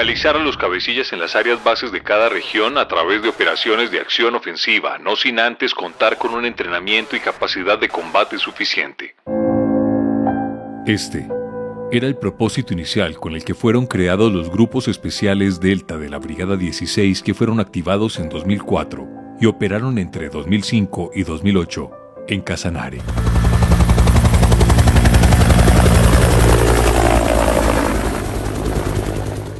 localizar a los cabecillas en las áreas bases de cada región a través de operaciones de acción ofensiva, no sin antes contar con un entrenamiento y capacidad de combate suficiente. Este era el propósito inicial con el que fueron creados los grupos especiales Delta de la Brigada 16, que fueron activados en 2004 y operaron entre 2005 y 2008 en Casanare.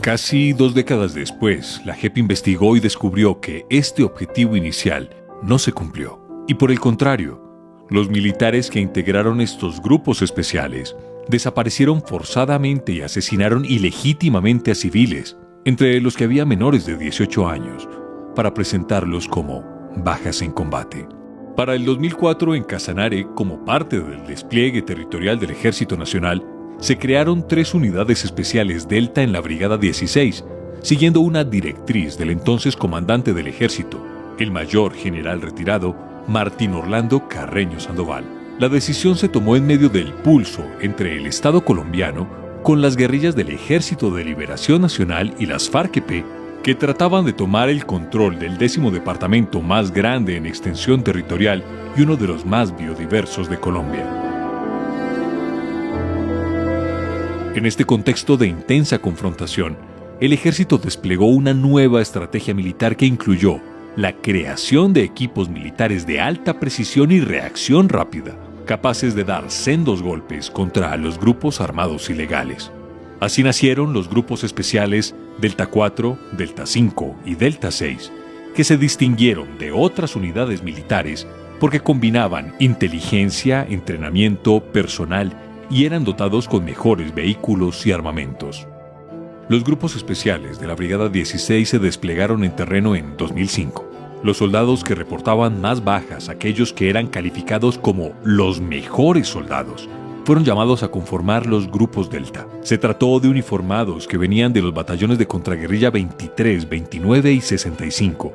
Casi 2 décadas después, la JEP investigó y descubrió que este objetivo inicial no se cumplió. Y por el contrario, los militares que integraron estos grupos especiales desaparecieron forzadamente y asesinaron ilegítimamente a civiles, entre los que había menores de 18 años, para presentarlos como bajas en combate. Para el 2004, en Casanare, como parte del despliegue territorial del Ejército Nacional, se crearon 3 unidades especiales Delta en la Brigada 16, siguiendo una directriz del entonces comandante del Ejército, el mayor general retirado, Martín Orlando Carreño Sandoval. La decisión se tomó en medio del pulso entre el Estado colombiano con las guerrillas del Ejército de Liberación Nacional y las FARC-EP, que trataban de tomar el control del 10º departamento más grande en extensión territorial y uno de los más biodiversos de Colombia. En este contexto de intensa confrontación, el ejército desplegó una nueva estrategia militar que incluyó la creación de equipos militares de alta precisión y reacción rápida, capaces de dar sendos golpes contra los grupos armados ilegales. Así nacieron los grupos especiales Delta 4, Delta 5 y Delta 6, que se distinguieron de otras unidades militares porque combinaban inteligencia, entrenamiento, personal y eran dotados con mejores vehículos y armamentos. Los grupos especiales de la Brigada 16 se desplegaron en terreno en 2005. Los soldados que reportaban más bajas, aquellos que eran calificados como los mejores soldados, fueron llamados a conformar los grupos Delta. Se trató de uniformados que venían de los batallones de contraguerrilla 23, 29 y 65.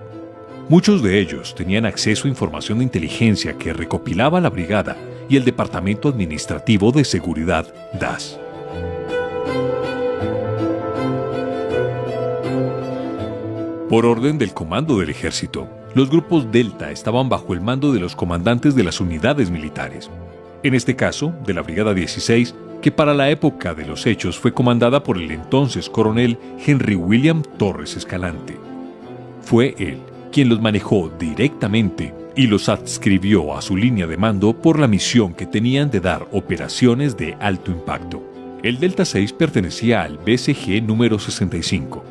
Muchos de ellos tenían acceso a información de inteligencia que recopilaba la brigada y el Departamento Administrativo de Seguridad, DAS. Por orden del Comando del Ejército, los grupos Delta estaban bajo el mando de los comandantes de las unidades militares. En este caso, de la Brigada 16, que para la época de los hechos fue comandada por el entonces coronel Henry William Torres Escalante. Fue él quien los manejó directamente y los adscribió a su línea de mando por la misión que tenían de dar operaciones de alto impacto. El Delta 6 pertenecía al BCG número 65,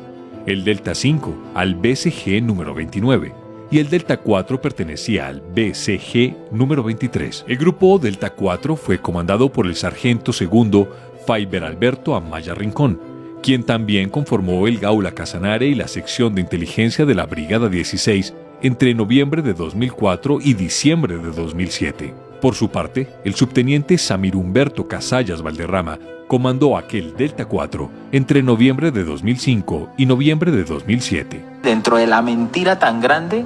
el Delta 5 al BCG número 29 y el Delta 4 pertenecía al BCG número 23. El grupo Delta 4 fue comandado por el sargento segundo Faiber Alberto Amaya Rincón, quien también conformó el Gaula Casanare y la sección de inteligencia de la Brigada 16 entre noviembre de 2004 y diciembre de 2007. Por su parte, el subteniente Samir Humberto Casallas Valderrama comandó aquel Delta 4 entre noviembre de 2005 y noviembre de 2007. Dentro de la mentira tan grande,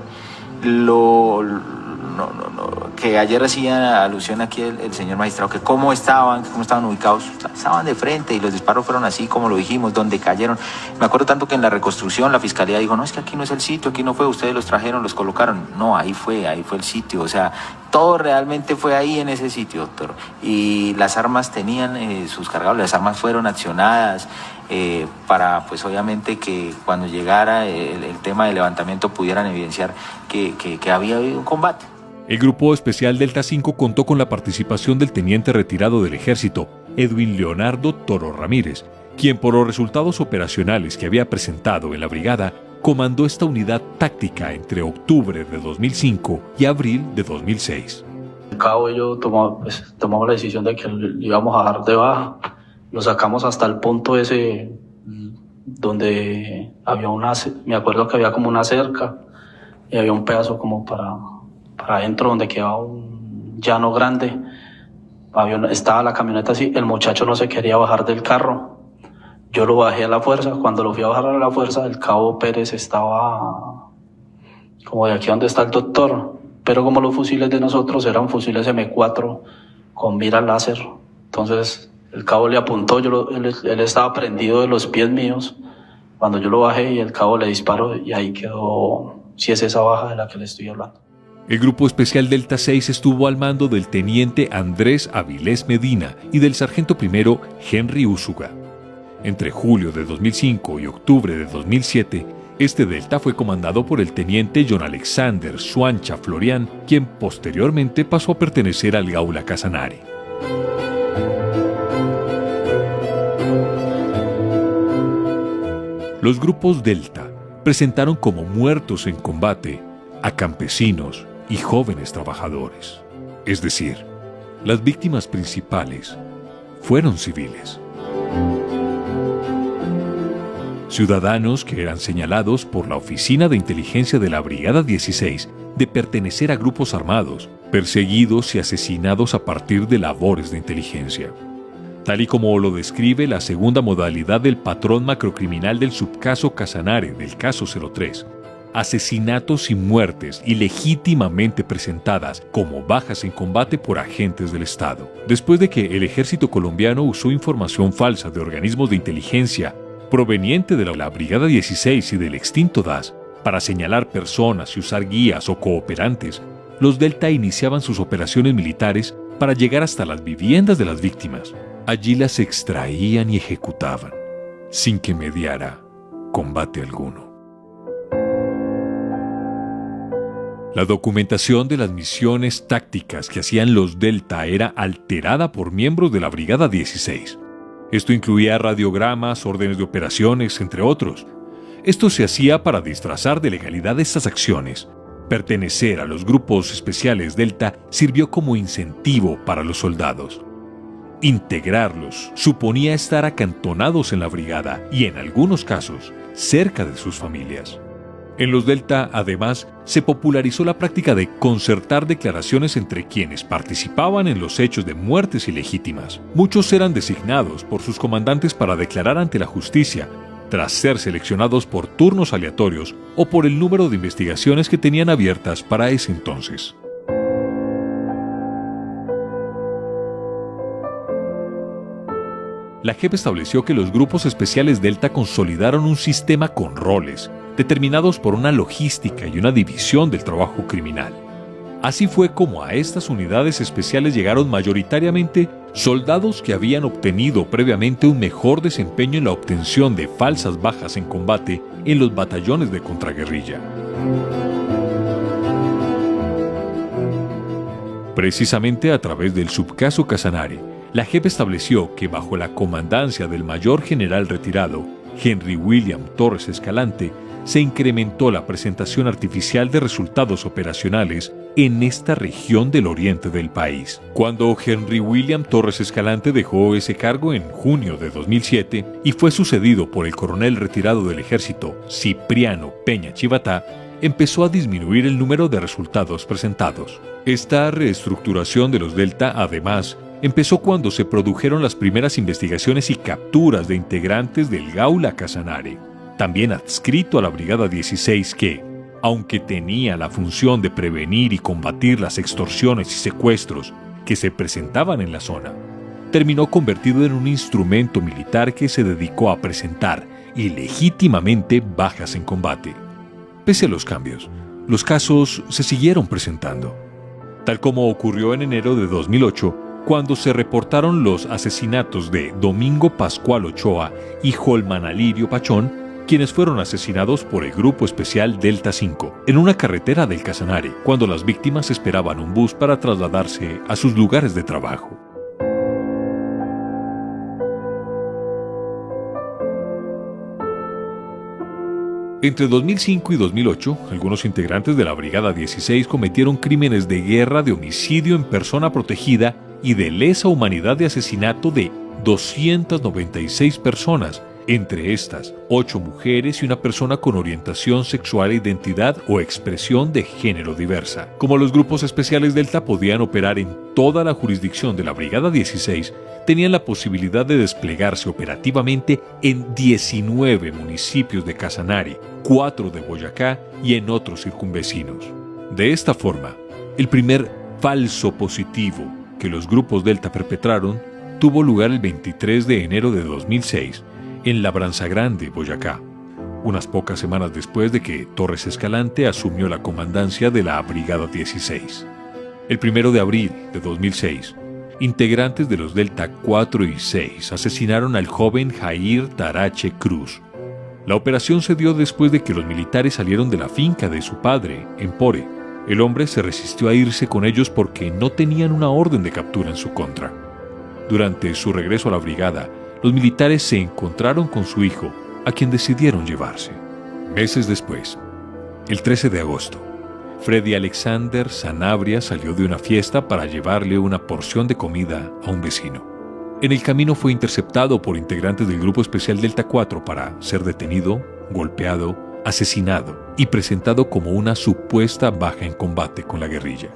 que ayer hacía alusión aquí el señor magistrado, que cómo estaban ubicados, estaban de frente y los disparos fueron así como lo dijimos, donde cayeron. Me acuerdo tanto que en la reconstrucción la fiscalía dijo, no, es que aquí no es el sitio, aquí no fue, ustedes los trajeron, los colocaron. No, ahí fue el sitio, o sea, todo realmente fue ahí en ese sitio, doctor. Y las armas tenían sus cargados, las armas fueron accionadas para, pues obviamente, que cuando llegara el tema de levantamiento pudieran evidenciar que había habido un combate. El Grupo Especial Delta 5 contó con la participación del teniente retirado del Ejército, Edwin Leonardo Toro Ramírez, quien por los resultados operacionales que había presentado en la brigada, comandó esta unidad táctica entre octubre de 2005 y abril de 2006. El cabo y yo tomamos la decisión de que lo íbamos a dar de baja. Lo sacamos hasta el punto ese donde había me acuerdo que había como una cerca y había un pedazo como para adentro donde quedaba un llano grande. Estaba la camioneta así, el muchacho no se quería bajar del carro. Yo lo bajé a la fuerza. Cuando lo fui a bajar a la fuerza, el cabo Pérez estaba como de aquí donde está el doctor, pero como los fusiles de nosotros eran fusiles M4 con mira láser, entonces el cabo le apuntó, él estaba prendido de los pies míos Cuando yo lo bajé y el cabo le disparó y ahí quedó, si es esa baja de la que le estoy hablando. El Grupo Especial Delta 6 estuvo al mando del teniente Andrés Avilés Medina y del sargento primero Henry Úsuga. Entre julio de 2005 y octubre de 2007, este delta fue comandado por el teniente John Alexander Suancha Florian, quien posteriormente pasó a pertenecer al Gaula Casanare. Los grupos Delta presentaron como muertos en combate a campesinos y jóvenes trabajadores. Es decir, las víctimas principales fueron civiles. Ciudadanos que eran señalados por la Oficina de Inteligencia de la Brigada 16 de pertenecer a grupos armados, perseguidos y asesinados a partir de labores de inteligencia. Tal y como lo describe la segunda modalidad del patrón macrocriminal del subcaso Casanare del caso 03, asesinatos y muertes ilegítimamente presentadas como bajas en combate por agentes del Estado. Después de que el ejército colombiano usó información falsa de organismos de inteligencia proveniente de la Brigada 16 y del extinto DAS para señalar personas y usar guías o cooperantes, los Delta iniciaban sus operaciones militares para llegar hasta las viviendas de las víctimas. Allí las extraían y ejecutaban, sin que mediara combate alguno. La documentación de las misiones tácticas que hacían los Delta era alterada por miembros de la Brigada 16. Esto incluía radiogramas, órdenes de operaciones, entre otros. Esto se hacía para disfrazar de legalidad estas acciones. Pertenecer a los grupos especiales Delta sirvió como incentivo para los soldados. Integrarlos suponía estar acantonados en la brigada y, en algunos casos, cerca de sus familias. En los Delta, además, se popularizó la práctica de concertar declaraciones entre quienes participaban en los hechos de muertes ilegítimas. Muchos eran designados por sus comandantes para declarar ante la justicia, tras ser seleccionados por turnos aleatorios o por el número de investigaciones que tenían abiertas para ese entonces. La JEP estableció que los grupos especiales Delta consolidaron un sistema con roles, determinados por una logística y una división del trabajo criminal. Así fue como a estas unidades especiales llegaron mayoritariamente soldados que habían obtenido previamente un mejor desempeño en la obtención de falsas bajas en combate en los batallones de contraguerrilla. Precisamente a través del subcaso Casanare, la JEP estableció que bajo la comandancia del mayor general retirado, Henry William Torres Escalante, se incrementó la presentación artificial de resultados operacionales en esta región del oriente del país. Cuando Henry William Torres Escalante dejó ese cargo en junio de 2007 y fue sucedido por el coronel retirado del ejército Cipriano Peña Chivatá, empezó a disminuir el número de resultados presentados. Esta reestructuración de los Delta, además, empezó cuando se produjeron las primeras investigaciones y capturas de integrantes del Gaula Casanare, también adscrito a la Brigada 16 que, aunque tenía la función de prevenir y combatir las extorsiones y secuestros que se presentaban en la zona, terminó convertido en un instrumento militar que se dedicó a presentar ilegítimamente bajas en combate. Pese a los cambios, los casos se siguieron presentando, tal como ocurrió en enero de 2008, cuando se reportaron los asesinatos de Domingo Pascual Ochoa y Holman Alirio Pachón, quienes fueron asesinados por el Grupo Especial Delta 5 en una carretera del Casanare, cuando las víctimas esperaban un bus para trasladarse a sus lugares de trabajo. Entre 2005 y 2008, algunos integrantes de la Brigada 16 cometieron crímenes de guerra, de homicidio en persona protegida y de lesa humanidad de asesinato de 296 personas, entre estas 8 mujeres y una persona con orientación sexual e identidad o expresión de género diversa. Como los grupos especiales Delta podían operar en toda la jurisdicción de la Brigada 16, tenían la posibilidad de desplegarse operativamente en 19 municipios de Casanare, 4 de Boyacá y en otros circunvecinos. De esta forma, el primer falso positivo que los grupos Delta perpetraron tuvo lugar el 23 de enero de 2006 en Labranza Grande, Boyacá. unas pocas semanas después de que Torres Escalante asumió la comandancia de la Brigada 16. El 1 de abril de 2006, integrantes de los Delta 4 y 6 asesinaron al joven Jair Tarache Cruz. La operación se dio después de que los militares salieron de la finca de su padre, en Pore. El hombre se resistió a irse con ellos porque no tenían una orden de captura en su contra. Durante su regreso a la brigada, los militares se encontraron con su hijo, a quien decidieron llevarse. Meses después, el 13 de agosto, Freddy Alexander Sanabria salió de una fiesta para llevarle una porción de comida a un vecino. En el camino fue interceptado por integrantes del Grupo Especial Delta 4 para ser detenido, golpeado, asesinado y presentado como una supuesta baja en combate con la guerrilla.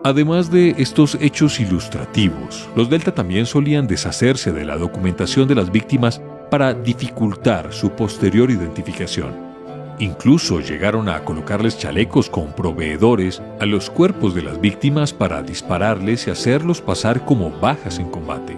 Además de estos hechos ilustrativos, los Delta también solían deshacerse de la documentación de las víctimas para dificultar su posterior identificación. Incluso llegaron a colocarles chalecos con proveedores a los cuerpos de las víctimas para dispararles y hacerlos pasar como bajas en combate.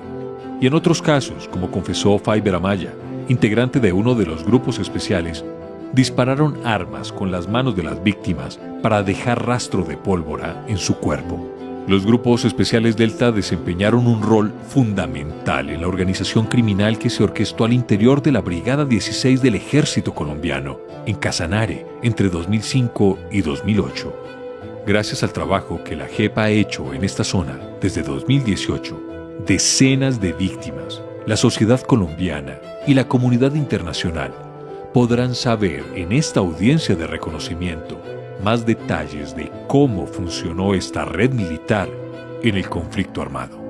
Y en otros casos, como confesó Faiber Amaya, integrante de uno de los grupos especiales, dispararon armas con las manos de las víctimas para dejar rastro de pólvora en su cuerpo. Los grupos especiales Delta desempeñaron un rol fundamental en la organización criminal que se orquestó al interior de la Brigada 16 del Ejército Colombiano, en Casanare, entre 2005 y 2008. Gracias al trabajo que la JEP ha hecho en esta zona desde 2018, decenas de víctimas, la sociedad colombiana y la comunidad internacional podrán saber en esta audiencia de reconocimiento más detalles de cómo funcionó esta red militar en el conflicto armado.